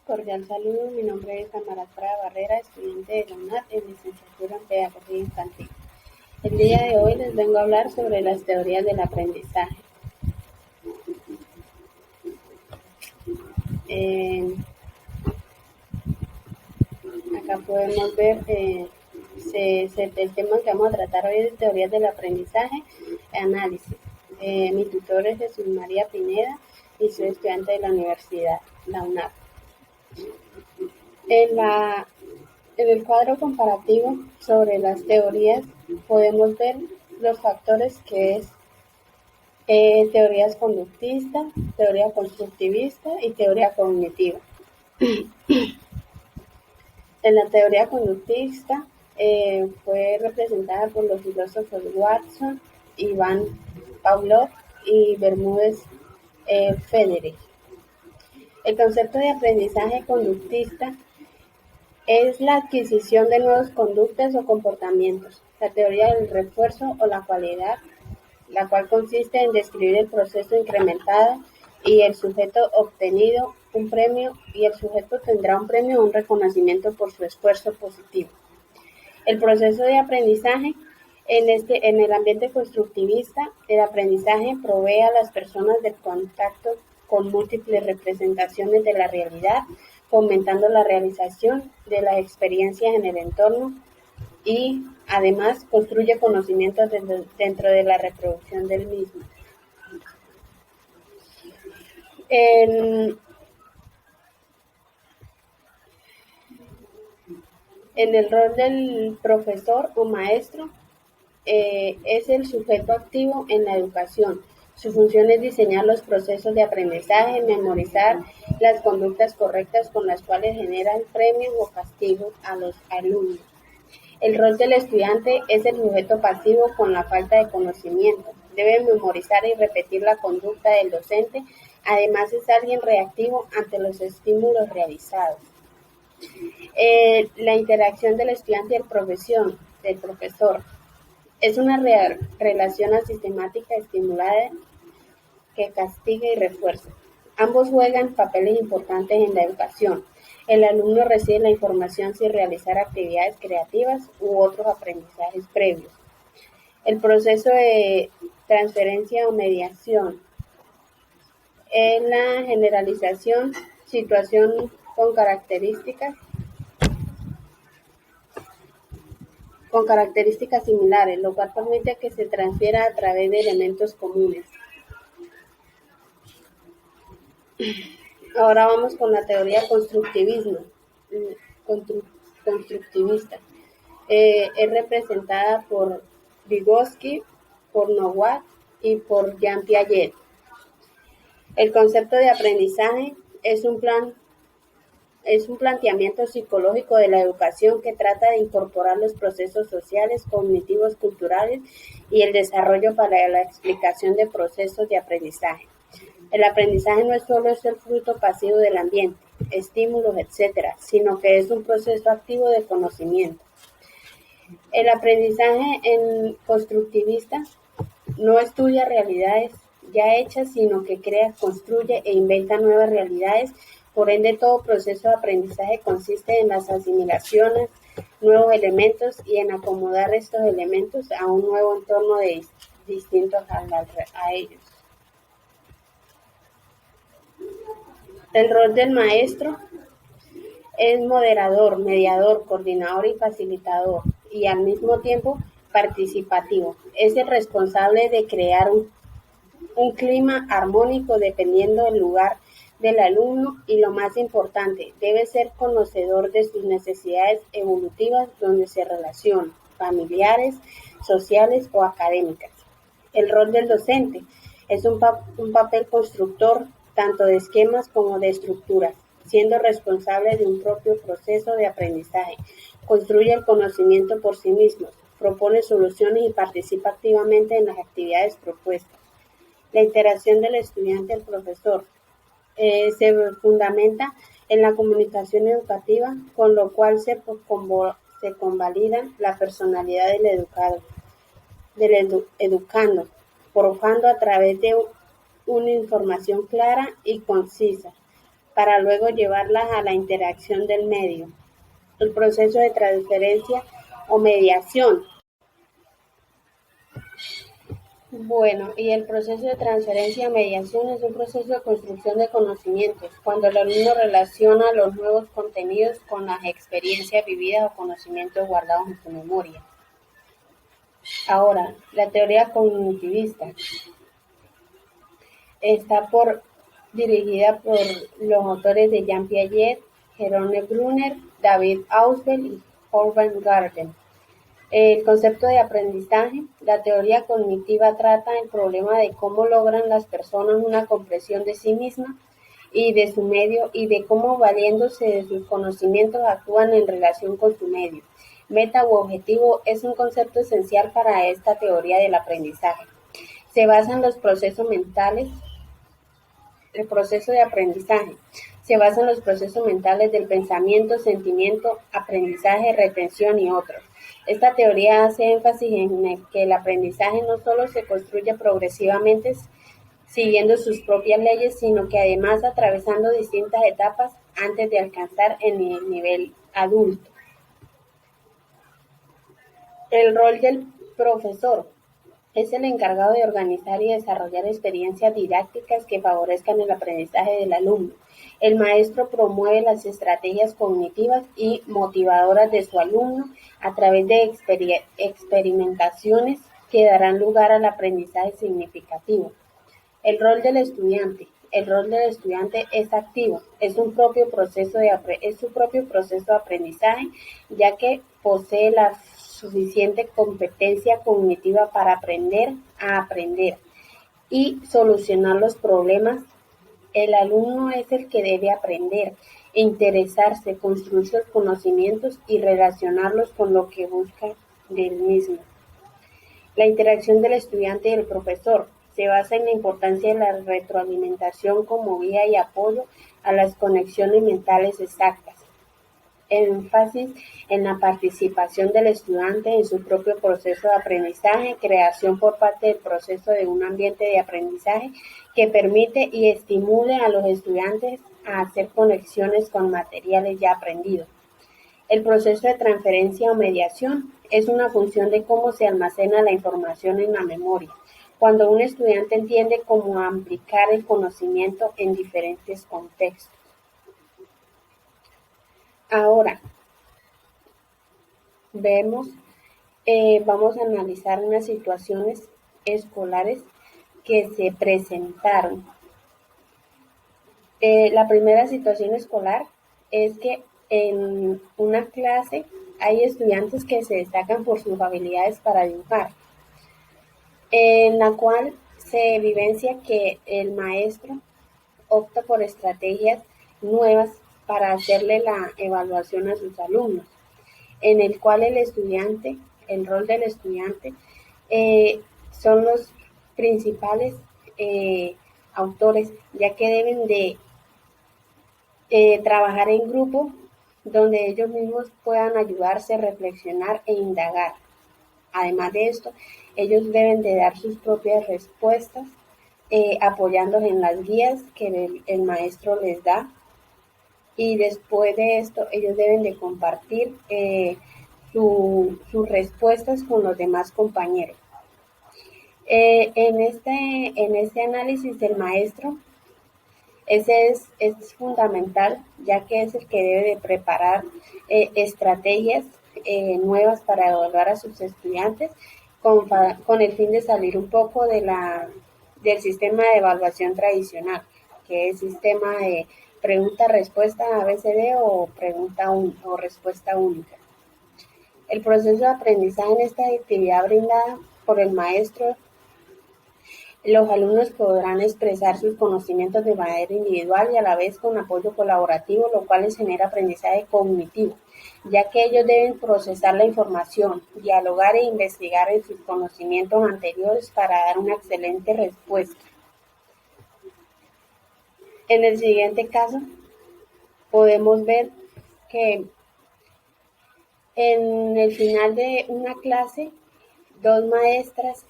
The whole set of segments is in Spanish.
Cordial saludo, mi nombre es Amaral Prada Barrera, estudiante de la UNAD en licenciatura en Pedagogía Infantil. El día de hoy les vengo a hablar sobre las teorías del aprendizaje. Acá podemos ver el tema que vamos a tratar hoy es teorías del aprendizaje y análisis. Mi tutor es Jesús María Pineda y soy estudiante de la Universidad, la UNAD. En el cuadro comparativo sobre las teorías podemos ver los factores que es teorías conductistas, teoría constructivista y teoría cognitiva. En la teoría conductista fue representada por los filósofos Watson, Ivan Pavlov y Bermúdez Federich. El concepto de aprendizaje conductista es la adquisición de nuevas conductas o comportamientos. La teoría del refuerzo o la cualidad, la cual consiste en describir el proceso incrementado y el sujeto obtenido un premio y el sujeto tendrá un premio o un reconocimiento por su esfuerzo positivo. El proceso de aprendizaje en el ambiente constructivista, el aprendizaje provee a las personas del contacto con múltiples representaciones de la realidad, fomentando la realización de las experiencias en el entorno y, además, construye conocimientos dentro de la reproducción del mismo. En el rol del profesor o maestro, es el sujeto activo en la educación. Su función es diseñar los procesos de aprendizaje, memorizar las conductas correctas con las cuales generan premios o castigos a los alumnos. El rol del estudiante es el sujeto pasivo con la falta de conocimiento. Debe memorizar y repetir la conducta del docente. Además, es alguien reactivo ante los estímulos realizados. La interacción del estudiante y del profesor. Es una relación asistemática estimulada que castiga y refuerza. Ambos juegan papeles importantes en la educación. El alumno recibe la información sin realizar actividades creativas u otros aprendizajes previos. El proceso de transferencia o mediación es la generalización, situación con características similares, lo cual permite que se transfiera a través de elementos comunes. Ahora vamos con la teoría constructivista. Es representada por Vygotsky, por Nowak y por Jean Piaget. El concepto de aprendizaje es un planteamiento psicológico de la educación que trata de incorporar los procesos sociales, cognitivos, culturales y el desarrollo para la explicación de procesos de aprendizaje. El aprendizaje no es solo el fruto pasivo del ambiente, estímulos, etc., sino que es un proceso activo de conocimiento. El aprendizaje constructivista no estudia realidades ya hechas, sino que crea, construye e inventa nuevas realidades. Por ende, todo proceso de aprendizaje consiste en las asimilaciones, nuevos elementos y en acomodar estos elementos a un nuevo entorno distintos a ellos. El rol del maestro es moderador, mediador, coordinador y facilitador, y al mismo tiempo participativo. Es el responsable de crear un clima armónico dependiendo del lugar del alumno y, lo más importante, debe ser conocedor de sus necesidades evolutivas donde se relacionan, familiares, sociales o académicas. El rol del docente es un papel constructor tanto de esquemas como de estructuras, siendo responsable de un propio proceso de aprendizaje. Construye el conocimiento por sí mismo, propone soluciones y participa activamente en las actividades propuestas. La interacción del estudiante y el profesor se fundamenta en la comunicación educativa, con lo cual se convalida la personalidad del educando, forjando a través de una información clara y concisa, para luego llevarlas a la interacción del medio. El proceso de transferencia o mediación. Bueno, y el proceso de transferencia o mediación es un proceso de construcción de conocimientos, cuando el alumno relaciona los nuevos contenidos con las experiencias vividas o conocimientos guardados en su memoria. Ahora, la teoría cognitivista está dirigida por los autores de Jean Piaget, Jerome Bruner, David Ausubel y Howard Gardner. El concepto de aprendizaje. La teoría cognitiva trata el problema de cómo logran las personas una comprensión de sí mismas y de su medio y de cómo, valiéndose de sus conocimientos, actúan en relación con su medio. Meta u objetivo es un concepto esencial para esta teoría del aprendizaje. Se basa en los procesos mentales. El proceso de aprendizaje se basa en los procesos mentales del pensamiento, sentimiento, aprendizaje, retención y otros. Esta teoría hace énfasis en que el aprendizaje no solo se construye progresivamente siguiendo sus propias leyes, sino que además atravesando distintas etapas antes de alcanzar el nivel adulto. El rol del profesor. Es el encargado de organizar y desarrollar experiencias didácticas que favorezcan el aprendizaje del alumno. El maestro promueve las estrategias cognitivas y motivadoras de su alumno a través de experimentaciones que darán lugar al aprendizaje significativo. El rol del estudiante. El rol del estudiante es activo, es su propio proceso de aprendizaje, ya que posee la suficiente competencia cognitiva para aprender a aprender y solucionar los problemas. El alumno es el que debe aprender, interesarse, construir sus conocimientos y relacionarlos con lo que busca del mismo. La interacción del estudiante y el profesor se basa en la importancia de la retroalimentación como guía y apoyo a las conexiones mentales exactas. Énfasis en la participación del estudiante en su propio proceso de aprendizaje, creación por parte del proceso de un ambiente de aprendizaje que permite y estimule a los estudiantes a hacer conexiones con materiales ya aprendidos. El proceso de transferencia o mediación es una función de cómo se almacena la información en la memoria, cuando un estudiante entiende cómo aplicar el conocimiento en diferentes contextos. Ahora, vamos a analizar unas situaciones escolares que se presentaron. La primera situación escolar es que en una clase hay estudiantes que se destacan por sus habilidades para dibujar, en la cual se evidencia que el maestro opta por estrategias nuevas para hacerle la evaluación a sus alumnos, en el cual el rol del estudiante, son los principales autores, ya que deben de trabajar en grupo donde ellos mismos puedan ayudarse, reflexionar e indagar. Además de esto, ellos deben de dar sus propias respuestas, apoyándose en las guías que el maestro les da, y después de esto ellos deben de compartir sus respuestas con los demás compañeros. En este análisis del maestro, ese es fundamental, ya que es el que debe de preparar estrategias nuevas para evaluar a sus estudiantes con el fin de salir un poco del sistema de evaluación tradicional, que es sistema de pregunta-respuesta ABCD o o respuesta única. El proceso de aprendizaje en esta actividad brindada por el maestro. Los alumnos podrán expresar sus conocimientos de manera individual y a la vez con apoyo colaborativo, lo cual les genera aprendizaje cognitivo, ya que ellos deben procesar la información, dialogar e investigar en sus conocimientos anteriores para dar una excelente respuesta. En el siguiente caso, podemos ver que en el final de una clase, dos maestras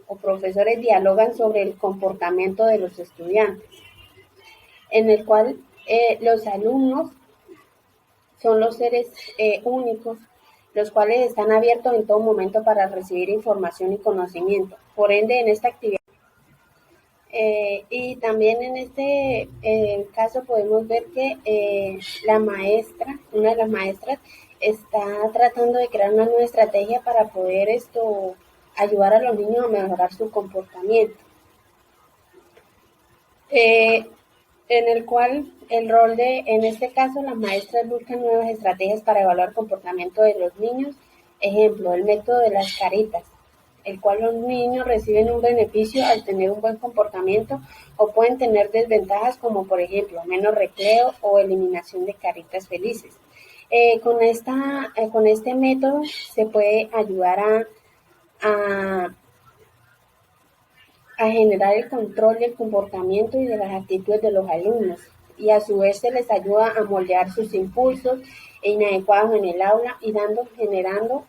o profesores dialogan sobre el comportamiento de los estudiantes, en el cual Los alumnos son los seres únicos, los cuales están abiertos en todo momento para recibir información y conocimiento. Por ende, en esta actividad y también en este caso podemos ver que la maestra, una de las maestras, está tratando de crear una nueva estrategia para poder ayudar a los niños a mejorar su comportamiento. Eh, en el cual en este caso, las maestras buscan nuevas estrategias para evaluar el comportamiento de los niños. Ejemplo, el método de las caritas, el cual los niños reciben un beneficio al tener un buen comportamiento o pueden tener desventajas como por ejemplo menos recreo o eliminación de caritas felices. Con este método se puede ayudar a a generar el control del comportamiento y de las actitudes de los alumnos, y a su vez se les ayuda a moldear sus impulsos inadecuados en el aula y generando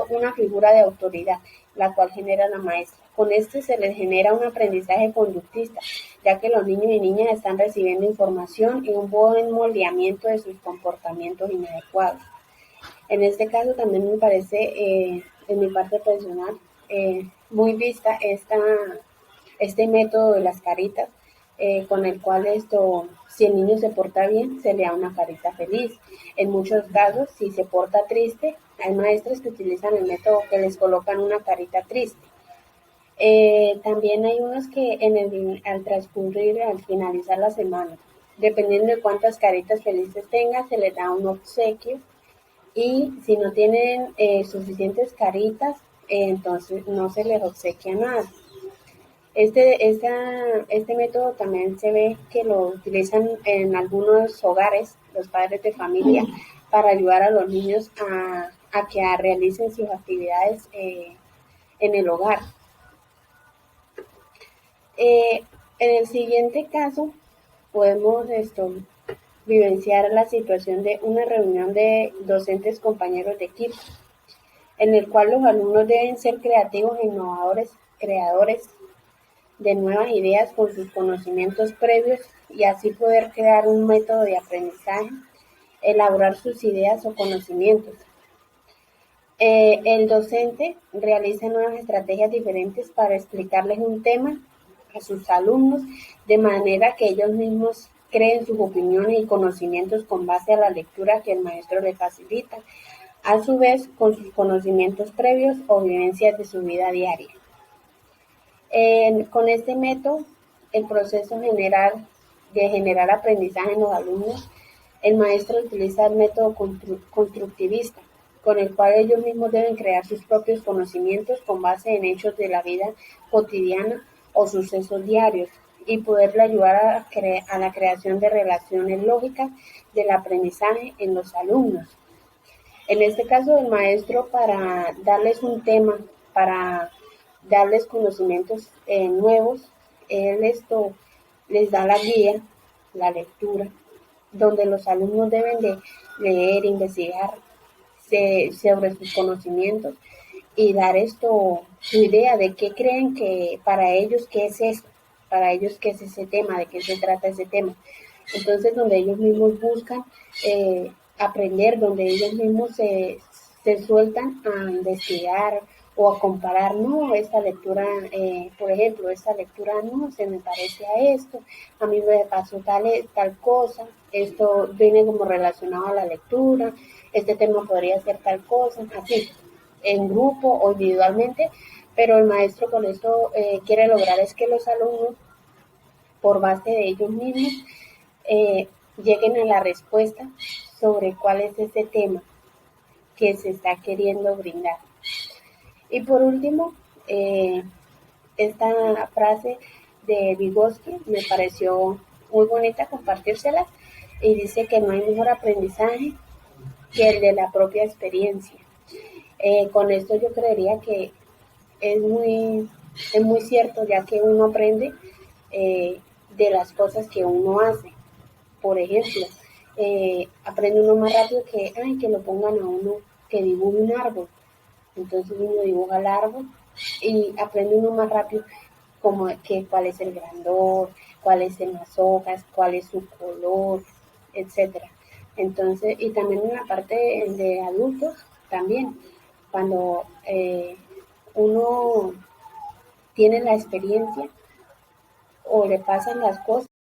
una figura de autoridad, la cual genera la maestra. Con esto se les genera un aprendizaje conductista, ya que los niños y niñas están recibiendo información y un buen moldeamiento de sus comportamientos inadecuados. En este caso también me parece, en mi parte personal, muy vista este método de las caritas, con el cual si el niño se porta bien, se le da una carita feliz. En muchos casos, si se porta triste, hay maestros que utilizan el método que les colocan una carita triste. También hay unos que al finalizar la semana, dependiendo de cuántas caritas felices tenga, se les da un obsequio, y si no tienen suficientes caritas, entonces no se les obsequia nada. Este método también se ve que lo utilizan en algunos hogares, los padres de familia, para ayudar a los niños a que realicen sus actividades en el hogar. En el siguiente caso, podemos vivenciar la situación de una reunión de docentes compañeros de equipo, en el cual los alumnos deben ser creativos e innovadores, creadores de nuevas ideas con sus conocimientos previos y así poder crear un método de aprendizaje, elaborar sus ideas o conocimientos. El docente realiza nuevas estrategias diferentes para explicarles un tema a sus alumnos, de manera que ellos mismos creen sus opiniones y conocimientos con base a la lectura que el maestro les facilita, a su vez con sus conocimientos previos o vivencias de su vida diaria. Con este método, el proceso de generar aprendizaje en los alumnos, el maestro utiliza el método constructivista, con el cual ellos mismos deben crear sus propios conocimientos con base en hechos de la vida cotidiana o sucesos diarios, y poderle ayudar a la creación de relaciones lógicas del aprendizaje en los alumnos. En este caso, el maestro, para darles un tema, para darles conocimientos nuevos, él les da la guía, la lectura, donde los alumnos deben de leer, investigar sobre sus conocimientos y dar su idea de qué creen que para ellos qué es esto, para ellos qué es ese tema, de qué se trata ese tema. Entonces, donde ellos mismos buscan aprender, donde ellos mismos se sueltan a investigar o a comparar, no, esta lectura, por ejemplo, esta lectura no se me parece a esto, a mí me pasó tal cosa, esto viene como relacionado a la lectura, este tema podría ser tal cosa, así, en grupo o individualmente, pero el maestro con esto quiere lograr es que los alumnos, por base de ellos mismos, lleguen a la respuesta sobre cuál es ese tema que se está queriendo brindar. Y por último, esta frase de Vygotsky me pareció muy bonita compartírsela, y dice que no hay mejor aprendizaje que el de la propia experiencia. Con esto yo creería que es muy cierto, ya que uno aprende de las cosas que uno hace. Por ejemplo, aprende uno más rápido que lo pongan a uno que dibuje un árbol. Entonces uno dibuja el árbol y aprende uno más rápido como que cuál es el grandor, cuáles son las hojas, cuál es su color, etcétera. Entonces, y también en la parte de adultos, también, cuando uno tiene la experiencia o le pasan las cosas,